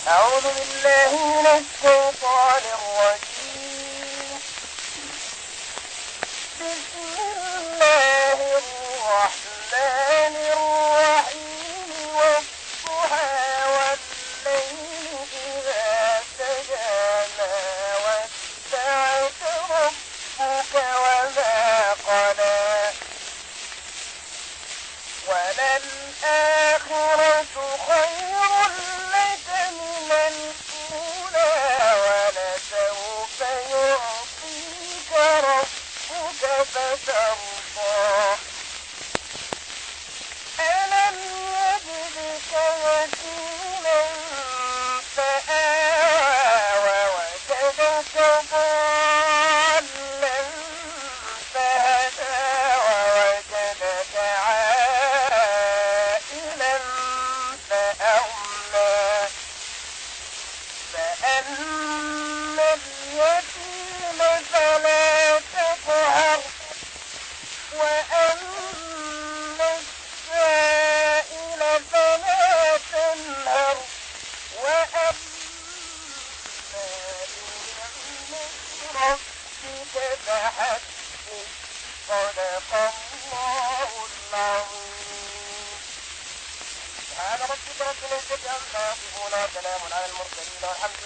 أعوذ بالله من الشيطان الرجيم. بسم الله الرحمن الرحيم. والضحى والليل إذا سجى ما ودعك ربك وما قلى وللآخرة خير لك من الأولى ولسوف يعطيك ربك فترضى. ألم يجدك يتيما فآوى ووجدك ضالا فهدى ووجدك عائلا فأغنى. فأما اليتيم فلا تقهر وأما السائل فلا تنهر وأما بنعمة ربك فحدث. صدق الله العظيم. سبحان ربك رب العزة عما يصفون وسلام على المرسلين والحمد